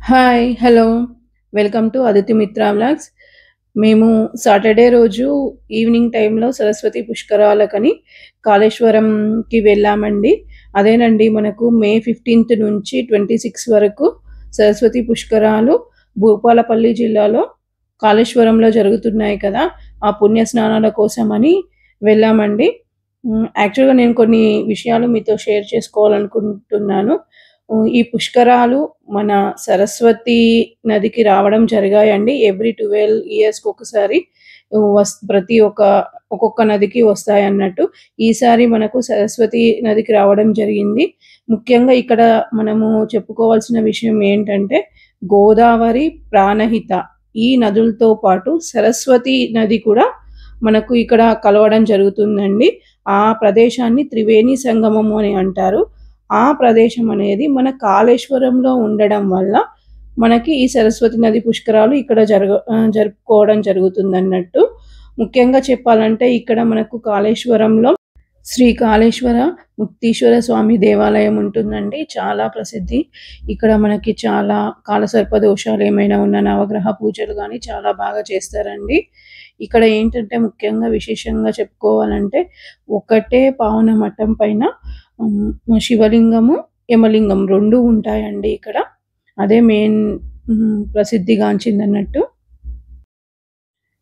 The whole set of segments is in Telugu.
Hi. Hello. Welcome to Aditi మిత్ర వ్లాగ్స్. మేము సాటర్‌డే రోజు ఈవినింగ్ టైంలో సరస్వతి పుష్కరాలకని కాళేశ్వరంకి వెళ్ళామండి. అదేనండి మనకు మే 15 నుంచి 26 వరకు సరస్వతి పుష్కరాలు భూపాలపల్లి జిల్లాలో కాళేశ్వరంలో జరుగుతున్నాయి కదా! ఆ పుణ్య స్నానాల కోసమని వెళ్ళామండి. యాక్చువల్‌గా నేను కొన్ని విషయాలు మీతో షేర్ చేసుకోవాలనుకుంటున్నాను. ఈ పుష్కరాలు మన సరస్వతి నదికి రావడం జరిగాయండి. ఎవ్రీ 12 ఇయర్స్‌కొకసారి ప్రతి ఒక్కొక్క నదికి వస్తాయన్నట్టు. ఈసారి మనకు సరస్వతి నదికి రావడం జరిగింది. ముఖ్యంగా ఇక్కడ మనము చెప్పుకోవాల్సిన విషయం ఏంటంటే, గోదావరి, ప్రాణహిత ఈ నదులతో పాటు సరస్వతి నది కూడా మనకు ఇక్కడ కలవడం జరుగుతుందండి. ఆ ప్రదేశాన్ని త్రివేణి సంగమము అని అంటారు. ఆ ప్రదేశం అనేది మన కాళేశ్వరంలో ఉండడం వల్ల మనకి ఈ సరస్వతి నది పుష్కరాలు ఇక్కడ జరుపుకోవడం జరుగుతుందన్నట్టు. ముఖ్యంగా చెప్పాలంటే ఇక్కడ మనకు కాళేశ్వరంలో శ్రీ కాళేశ్వర ముక్తీశ్వర స్వామి దేవాలయం ఉంటుందండి. చాలా ప్రసిద్ధి. ఇక్కడ మనకి చాలా కాలసర్ప దోషాలేమైనా ఉన్న నవగ్రహ పూజలు గానీ చాలా బాగా చేస్తారండి. ఇక్కడ ఏంటంటే ముఖ్యంగా విశేషంగా చెప్పుకోవాలంటే ఒకటే పావన మఠం పైన శివలింగము, యమలింగం 2 ఉంటాయండి ఇక్కడ. అదే మెయిన్ ప్రసిద్ధిగాంచిందన్నట్టు.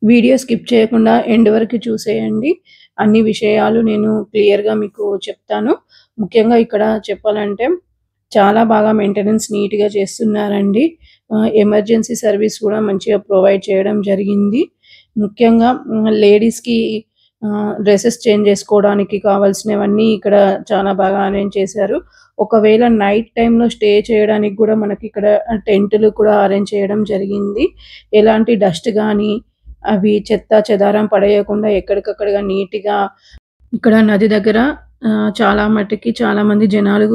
వీడియో స్కిప్ చేయకుండా ఎండ్ వరకు చూసేయండి. అన్ని విషయాలు నేను క్లియర్‌గా మీకు చెప్తాను. ముఖ్యంగా ఇక్కడ చెప్పాలంటే చాలా బాగా మెయింటెనెన్స్ నీట్‌గా చేస్తున్నారండి. ఎమర్జెన్సీ సర్వీస్ కూడా మంచిగా ప్రొవైడ్ చేయడం జరిగింది. ముఖ్యంగా లేడీస్‌కి డ్రెసెస్ చేంజ్ చేసుకోవడానికి కావాల్సినవన్నీ ఇక్కడ చాలా బాగా అరేంజ్ చేశారు. ఒకవేళ నైట్ టైమ్‌లో స్టే చేయడానికి గూడా మనకిక్కడ టెంటులు కూడా అరేంజ్ చేయడం జరిగింది. ఎలాంటి డస్ట్ గానీ, అవి చెత్తా చెదారం పడేయకుండా ఎక్కడికక్కడగా నీట్‌గా ఇక్కడ నది దగ్గర చాలా మటికి చాలామంది జనాలు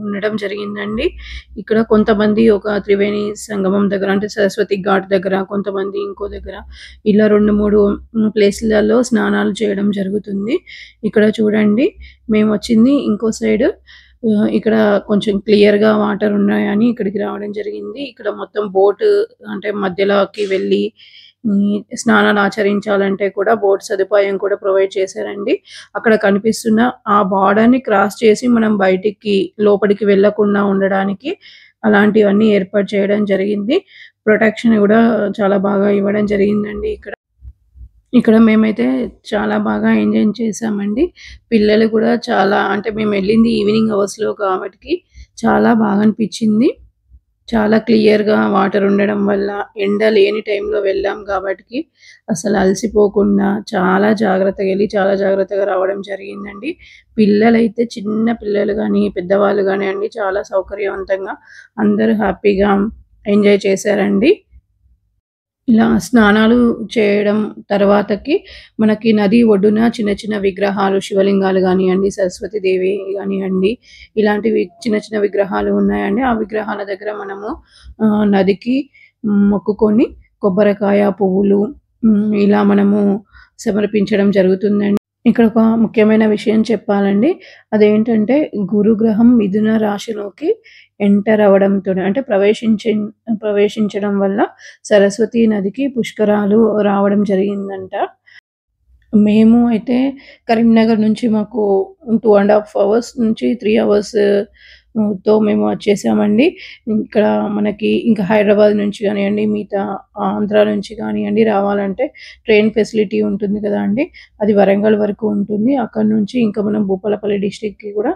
ఉండడం జరిగిందండి. ఇక్కడ కొంతమంది ఒక త్రివేణి సంగమం దగ్గర అంటే సరస్వతి ఘాట్ దగ్గర, కొంతమంది ఇంకో దగ్గర ఇలా 2, 3 ప్లేసులలో స్నానాలు చేయడం జరుగుతుంది. ఇక్కడ చూడండి మేమొచ్చింది ఇంకో సైడు. ఇక్కడ కొంచెం క్లియర్‌గా వాటర్ ఉన్నాయని ఇక్కడికి రావడం జరిగింది. ఇక్కడ మొత్తం బోటు అంటే మధ్యలోకి వెళ్ళి స్నానాలు ఆచరించాలంటే కూడా బోట్ సదుపాయం కూడా ప్రొవైడ్ చేశారండి. అక్కడ కనిపిస్తున్న ఆ బార్డర్‌ని క్రాస్ చేసి మనం లోపలికి వెళ్ళకుండా ఉండడానికి అలాంటివన్నీ ఏర్పాటు చేయడం జరిగింది. ప్రొటెక్షన్ గూడా చాలా బాగా ఇవ్వడం జరిగిందండి ఇక్కడ. ఇక్కడ మేమైతే చాలా బాగా ఎంజాయ్ చేశామండి. పిల్లలు కూడా చాలా అంటే మేమెళ్ళింది ఈవినింగ్ అవర్స్‌లో కాబట్టికి చాలా బాగా అనిపిచ్చింది. చాలా క్లియర్‌గా వాటర్ ఉండడం వల్ల, ఎండ లేని టైంలో వెళ్ళాం కాబట్టికి అసలు అలసిపోకుండా చాలా జాగ్రత్తగా ఎళ్లి, చాలా జాగ్రత్తగా రావడం జరిగిందండి. పిల్లలైతే చిన్న పిల్లలు గానీ, పెద్దవాళ్ళు గానియండి చాలా సౌకర్యవంతంగా అందరూ హ్యాపీగా ఎంజాయ్ చేశారండి. ఇలా స్నానాలు చేయడం తర్వాతకి మనకి నది ఒడ్డున చిన్న చిన్న విగ్రహాలు, శివలింగాలు గానియండి, సరస్వతి దేవి గానియండి, ఇలాంటివి చిన్న చిన్న విగ్రహాలు ఉన్నాయండి. ఆ విగ్రహాల దగ్గర మనము నదికి మొక్కుకొని కొబ్బరికాయ, పువ్వులు ఇలా మనము సమర్పించడం జరుగుతుందండి. ఇక్కడ ఒక ముఖ్యమైన విషయం చెప్పాలండి. అదేంటంటే గురుగ్రహం మిథున రాశిలోకి ఎంటర్ అవ్వడంతోనే అంటే ప్రవేశించడం వల్ల సరస్వతి నదికి పుష్కరాలు రావడం జరిగిందంట. మేము అయితే కరీంనగర్ నుంచి మాకు 2½ అవర్స్ నుంచి 3 అవర్స్ మేము వచ్చేసామండి. ఇక్కడ మనకి ఇంకా హైదరాబాద్ నుంచి గానియండి, మిగతా ఆంధ్ర నుంచి గానియండి రావాలంటే ట్రైన్ ఫెసిలిటీ ఉంటుంది కదండీ! అది వరంగల్ వరకు ఉంటుంది. అక్కడి నుంచి ఇంకా మనం భూపాలపల్లి డిస్ట్రిక్ట్‌కి కూడా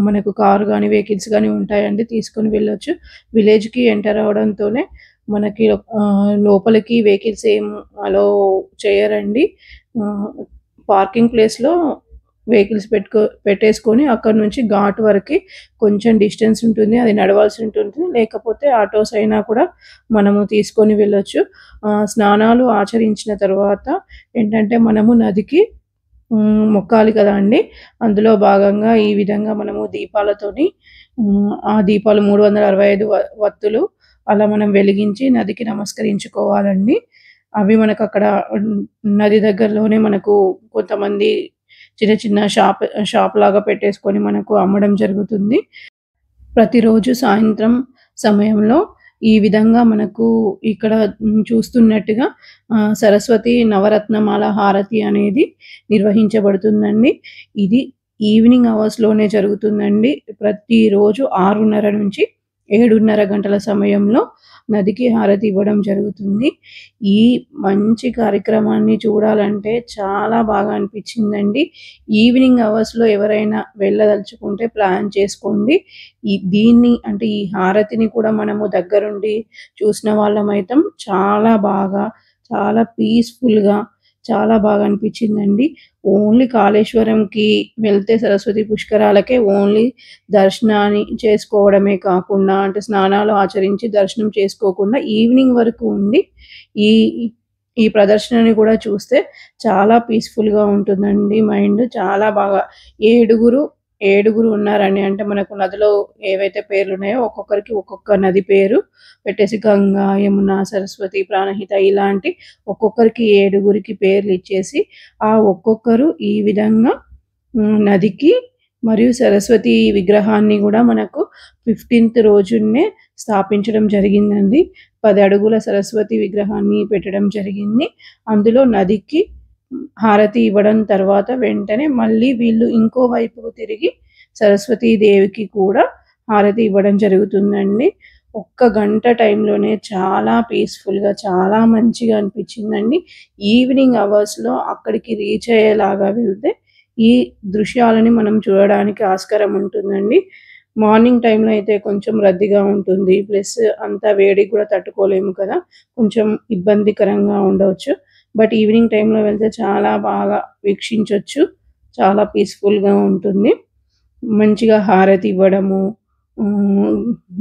మనకు కార్ గాని, వెహికల్స్ గాని ఉంటాయండి. తీసుకొని వెళ్ళొచ్చు. విలేజ్‌కి ఎంటర్ అవ్వడంతోనే మనకి లోపలికి వెహికల్స్ ఏం అలో చేయరండి. పార్కింగ్ ప్లేస్‌లో వెహికల్స్ పెట్టేసుకొని అక్కడి నుంచి ఘాట్ వరకి కొంచెం డిస్టెన్స్ ఉంటుంది. అది నడవాల్సి ఉంటుంది. లేకపోతే ఆటోస్ అయినా కూడా మనము తీసుకొని వెళ్ళొచ్చు. స్నానాలు ఆచరించిన తర్వాత ఏంటంటే మనము నదికి మొక్కాలి కదండీ! అందులో భాగంగా ఈ విధంగా మనము దీపాలతోని ఆ దీపాలు 365 వత్తులు అలా మనం వెలిగించి నదికి నమస్కరించుకోవాలండి. అవి మనకక్కడ నది దగ్గరలోనే మనకు కొంతమంది చిన్న చిన్న షాప్‌లాగా పెట్టేసుకొని మనకు అమ్మడం జరుగుతుంది. ప్రతిరోజు సాయంత్రం సమయంలో ఈ విధంగా మనకు ఇక్కడ చూస్తున్నట్టుగా సరస్వతి నవరత్నమాల హారతి అనేది నిర్వహించబడుతుందండి. ఇది ఈవినింగ్ అవర్స్‌లోనే జరుగుతుందండి. ప్రతిరోజు 6:30 నుంచి 7:30 గంటల సమయంలో నదికి హారతి ఇవ్వడం జరుగుతుంది. ఈ మంచి కార్యక్రమాన్ని చూడాలంటే చాలా బాగా అనిపించిందండి. ఈవినింగ్ అవర్స్‌లో ఎవరైనా వెళ్ళదలుచుకుంటే ప్లాన్ చేసుకోండి. దీన్ని అంటే ఈ హారతిని కూడా మనము దగ్గరుండి చూసిన వాళ్ళమైతం చాలా బాగా, చాలా పీస్‌ఫుల్‌గా చాలా బాగా అనిపించిందండి. ఓన్లీ కాళేశ్వరంకి వెళ్తే సరస్వతి పుష్కరాలకే ఓన్లీ దర్శనాన్ని చేసుకోవడమే కాకుండా అంటే స్నానాలు ఆచరించి దర్శనం చేసుకోకుండా ఈవినింగ్ వరకు ఉండి ఈ ఈ ప్రదర్శనని కూడా చూస్తే చాలా పీస్‌ఫుల్‌గా ఉంటుందండి మైండ్. చాలా బాగా ఏడుగురు ఉన్నారని అంటే మనకు నదిలో ఏవైతే పేర్లున్నాయో ఒక్కొక్కరికి ఒక్కొక్క నది పేరు పెట్టేసి గంగా, యమున, సరస్వతి, ప్రాణహిత ఇలాంటి ఒక్కొక్కరికి 7గురికి పేర్లిచ్చేసి ఆ ఒక్కొక్కరు ఈ విధంగా నదికి మరియు సరస్వతి విగ్రహాన్ని గూడా మనకు 15th రోజునే స్థాపించడం జరిగిందండి. 10 అడుగుల సరస్వతి విగ్రహాన్ని పెట్టడం జరిగింది. అందులో నదికి హారతి ఇవ్వడం తర్వాత వెంటనే మళ్ళీ వీళ్ళు ఇంకో వైపుకు తిరిగి సరస్వతీ దేవికి కూడా హారతి ఇవ్వడం జరుగుతుందండి. ఒక్క గంట టైంలోనే చాలా పీస్‌ఫుల్‌గా చాలా మంచిగా అనిపించిందండి. ఈవినింగ్ అవర్స్‌లో అక్కడికి రీచ్ అయ్యేలాగా వెళ్తే ఈ దృశ్యాలని మనం చూడడానికి ఆస్కారం ఉంటుందండి. మార్నింగ్ టైంలో అయితే కొంచెం రద్దీగా ఉంటుంది. ప్లస్ అంత వేడికి కూడా తట్టుకోలేము కదా! కొంచెం ఇబ్బందికరంగా ఉండవచ్చు. బట్ ఈవినింగ్ టైంలో వెళ్తే చాలా బాగా వీక్షించొచ్చు. చాలా పీస్‌ఫుల్‌గా ఉంటుంది. మంచిగా హారతి ఇవ్వడము,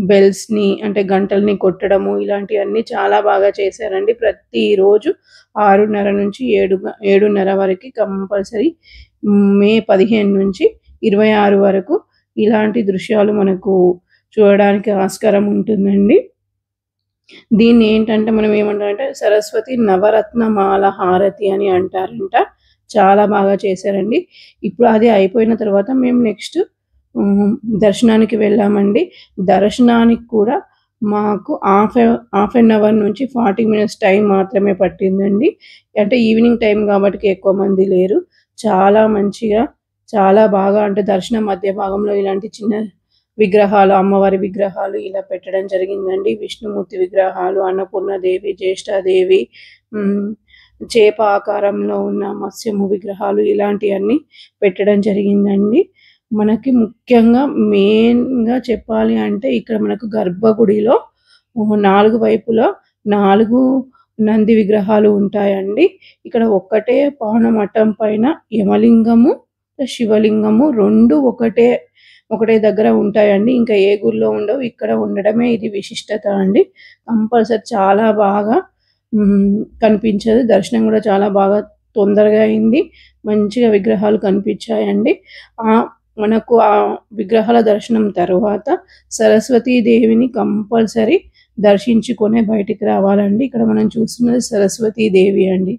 బెల్స్‌ని అంటే గంటల్ని కొట్టడము ఇలాంటివన్నీ చాలా బాగా చేశారండి. ప్రతిరోజు 6:30 నుంచి 7:30 వరకి కంపల్సరీ మే 15 నుంచి 26 వరకు ఇలాంటి దృశ్యాలు మనకు చూడడానికి ఆస్కారం ఉంటుందండి. దీన్నేంటంటే మనం ఏమంటామంటే సరస్వతి నవరత్నమాల హారతి అని అంటారంట. చాలా బాగా చేశారండి. ఇప్పుడు అది అయిపోయిన తర్వాత మేము నెక్స్ట్ దర్శనానికి వెళ్ళామండి. దర్శనానికి కూడా మాకు హాఫ్ ఎన్ అవర్ నుంచి 40 మినిట్స్ టైం మాత్రమే పట్టిందండి. అంటే ఈవినింగ్ టైం కాబట్టి ఎక్కువ మంది లేరు. చాలా మంచిగా చాలా బాగా అంటే దర్శనం మధ్య భాగంలో ఇలాంటి చిన్న విగ్రహాలు, అమ్మవారి విగ్రహాలు ఇలా పెట్టడం జరిగిందండి. విష్ణుమూర్తి విగ్రహాలు, అన్నపూర్ణాదేవి, జ్యేష్ఠాదేవి, చేప ఆకారంలో ఉన్న మత్స్యము విగ్రహాలు ఇలాంటియన్నీ పెట్టడం జరిగిందండి. మనకి ముఖ్యంగా మెయిన్‌గా చెప్పాలి అంటే ఇక్కడ మనకు గర్భగుడిలో 4 వైపులా 4 నంది విగ్రహాలు ఉంటాయండి. ఇక్కడ ఒక్కటే పౌనమఠం పైన యమలింగము, శివలింగము 2 ఒకటే దగ్గర ఉంటాయండి. ఇంకా ఏ గుడిలో ఉండవు. ఇక్కడ ఉండడమే ఇది విశిష్టత అండి. కంపల్సరీ చాలా బాగా కనిపించేది. దర్శనం కూడా చాలా బాగా తొందరగా అయింది. మంచిగా విగ్రహాలు కనిపించాయండి. మనకు ఆ విగ్రహాల దర్శనం తర్వాత సరస్వతీ దేవిని కంపల్సరీ దర్శించుకొనే బయటికి రావాలండి. ఇక్కడ మనం చూస్తున్నది సరస్వతీ దేవి అండి.